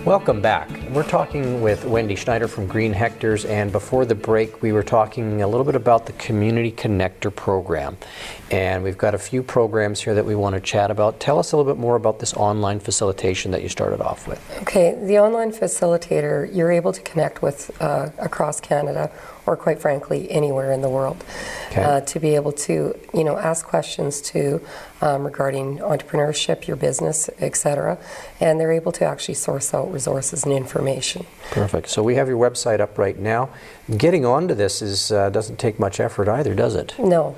Welcome back. We're talking with Wendy Schneider from Green Hectares, and before the break we were talking a little bit about the Community Connector program. And we've got a few programs here that we want to chat about. Tell us a little bit more about this online facilitation that you started off with. Okay, the online facilitator, you're able to connect with across Canada, or quite frankly anywhere in the world, to be able to ask questions to regarding entrepreneurship, your business, etc., and they're able to actually source out resources and information. Perfect. So we have your website up right now. Getting onto this is doesn't take much effort either, does it? No,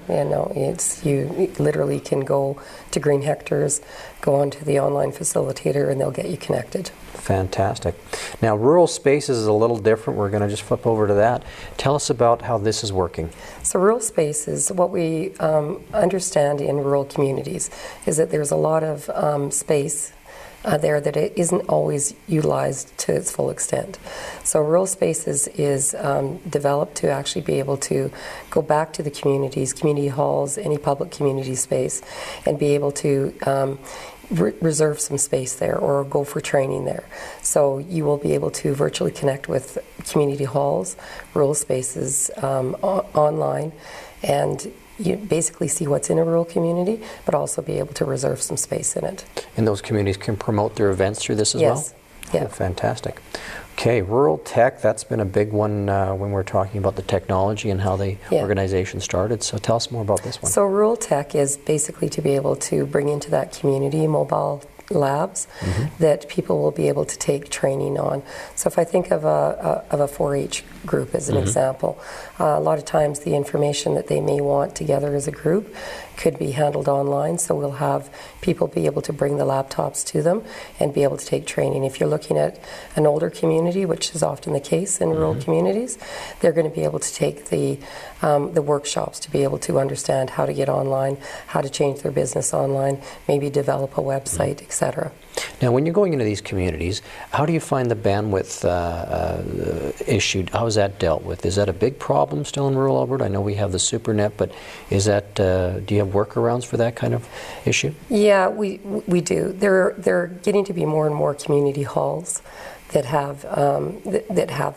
it's you literally can go to Green Hectares, go onto the online facilitator, and they'll get you connected. Fantastic. Now, rural spaces is a little different. We're going to just flip over to that. Tell us about how this is working. So rural spaces, what we understand in rural communities is that there's a lot of space there that it isn't always utilized to its full extent. So rural spaces is developed to actually be able to go back to the communities, community halls, any public community space, and be able to reserve some space there or go for training there. So you will be able to virtually connect with community halls, rural spaces online, and you basically see what's in a rural community, but also be able to reserve some space in it. And those communities can promote their events through this as well? Yes. Yeah. Oh, fantastic. Okay, rural tech, that's been a big one when we're talking about the technology and how the organization started. So tell us more about this one. So rural tech is basically to be able to bring into that community mobile labs that people will be able to take training on. So if I think of a 4-H group as an example, a lot of times the information that they may want together as a group could be handled online, so we'll have people be able to bring the laptops to them and be able to take training. If you're looking at an older community, which is often the case in rural communities, they're going to be able to take the workshops to be able to understand how to get online, how to change their business online, maybe develop a website, etc. Now, when you're going into these communities, how do you find the bandwidth issue? How is that dealt with? Is that a big problem still in rural Alberta? I know we have the SuperNet, but is that do you have workarounds for that kind of issue? Yeah, we do. There getting to be more and more community halls that have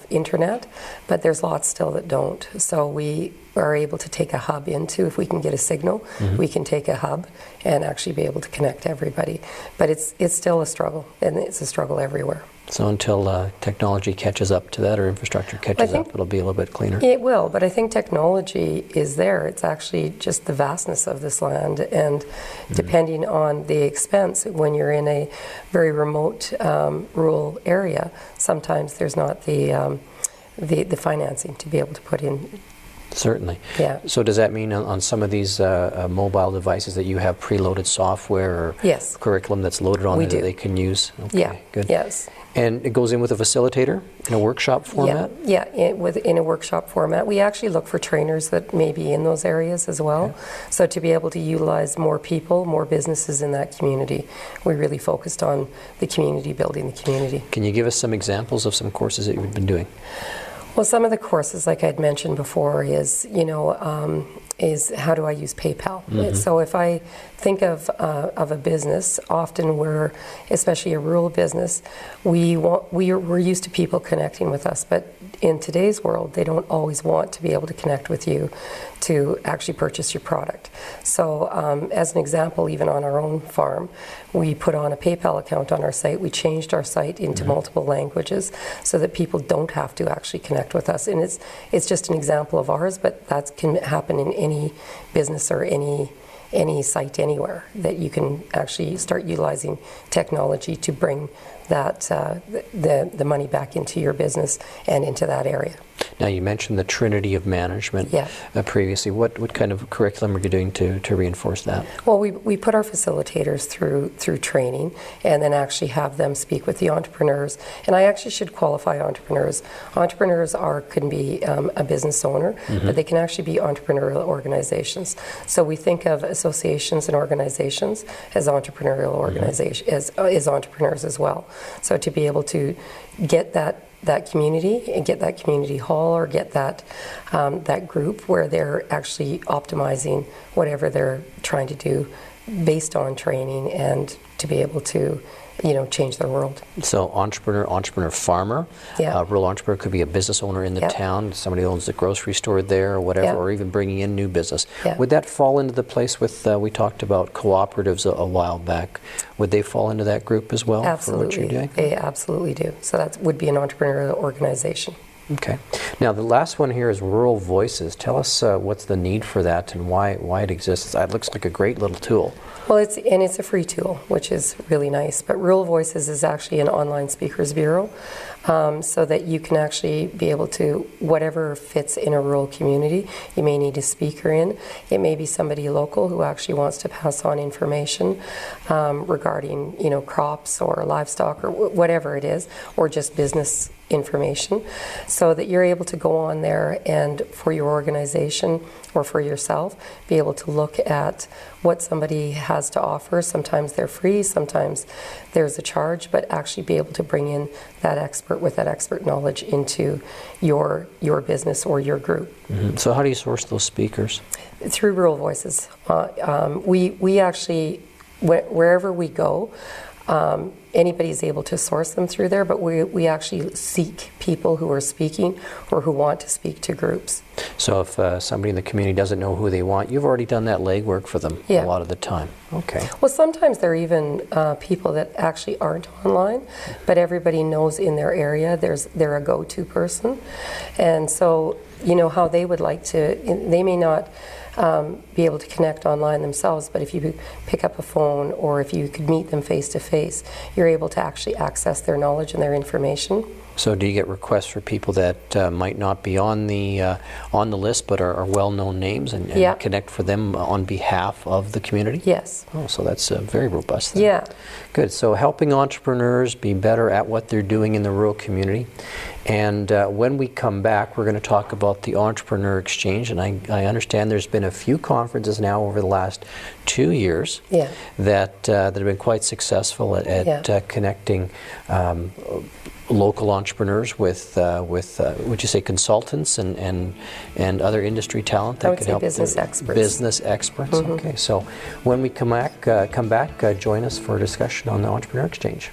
internet, but there's lots still that don't. So we are able to take a hub into, if we can get a signal, we can take a hub and actually be able to connect everybody. But it's still a struggle, and it's a struggle everywhere. So until technology catches up to that, or infrastructure catches up, it'll be a little bit cleaner. It will, but I think technology is there. It's actually just the vastness of this land, and depending on the expense, when you're in a very remote rural area, sometimes there's not the financing to be able to put in. Certainly. Yeah. So does that mean on some of these mobile devices that you have preloaded software or curriculum that's loaded on there that they can use? Okay, yeah. Good. Yes. And it goes in with a facilitator in a workshop format? Yeah, in a workshop format. We actually look for trainers that may be in those areas as well. Okay. So to be able to utilize more people, more businesses in that community, we really focused on the community, building the community. Can you give us some examples of some courses that you've been doing? Well, some of the courses, like I'd mentioned before, is is how do I use PayPal? So if I think of a business, often we're, especially a rural business, we're used to people connecting with us, but in today's world, they don't always want to be able to connect with you to actually purchase your product. So as an example, even on our own farm, we put on a PayPal account on our site. We changed our site into multiple languages so that people don't have to actually connect with us. And it's just an example of ours, but that can happen in any business or any site anywhere, that you can actually start utilizing technology to bring that the money back into your business and into that area. Now, you mentioned the trinity of management previously. What kind of curriculum are you doing to reinforce that? Well, we put our facilitators through training, and then actually have them speak with the entrepreneurs. And I actually should qualify entrepreneurs. Entrepreneurs can be a business owner, but they can actually be entrepreneurial organizations. So we think of associations and organizations as entrepreneurial organizations, as entrepreneurs as well. So to be able to get that community and get that community hall, or get that group where they're actually optimizing whatever they're trying to do based on training, and to be able to change their world. So entrepreneur, farmer, Yeah. rural entrepreneur could be a business owner in the Yeah. town, somebody owns the grocery store there or whatever, Yeah. or even bringing in new business. Yeah. Would that fall into the place with, we talked about cooperatives a while back, would they fall into that group as well? Absolutely. For what you're doing? They absolutely do. So that would be an entrepreneurial organization. Okay. Now the last one here is Rural Voices. Tell us what's the need for that and why it exists. It looks like a great little tool. Well, it's a free tool, which is really nice. But Rural Voices is actually an online speakers bureau, so that you can actually be able to, whatever fits in a rural community, you may need a speaker in. It may be somebody local who actually wants to pass on information regarding, crops or livestock or whatever it is, or just business information, so that you're able to go on there and for your organization or for yourself be able to look at what somebody has to offer. Sometimes they're free, sometimes there's a charge, but actually be able to bring in that expert with that expert knowledge into your business or your group. Mm-hmm. So how do you source those speakers? Through Rural Voices. We actually, wherever we go, anybody's able to source them through there, but we actually seek people who are speaking or who want to speak to groups. So if somebody in the community doesn't know who they want, you've already done that legwork for them a lot of the time. Okay. Well, sometimes there are even people that actually aren't online, but everybody knows in their area they're a go-to person. And so, how they would like to, they may not be able to connect online themselves, but if you pick up a phone or if you could meet them face to face, you're able to actually access their knowledge and their information. So do you get requests for people that might not be on the list but are well-known names and connect for them on behalf of the community? Yes. Oh, so that's very robust then. Yeah. Good. So helping entrepreneurs be better at what they're doing in the rural community. And when we come back, we're going to talk about the Entrepreneur Exchange. And I understand there's been a few conferences now over the last 2 years that have been quite successful at connecting local entrepreneurs with would you say consultants and other industry talent that could help? Business experts. Business experts. Mm-hmm. Okay. So when we come back, join us for a discussion on the Entrepreneur Exchange.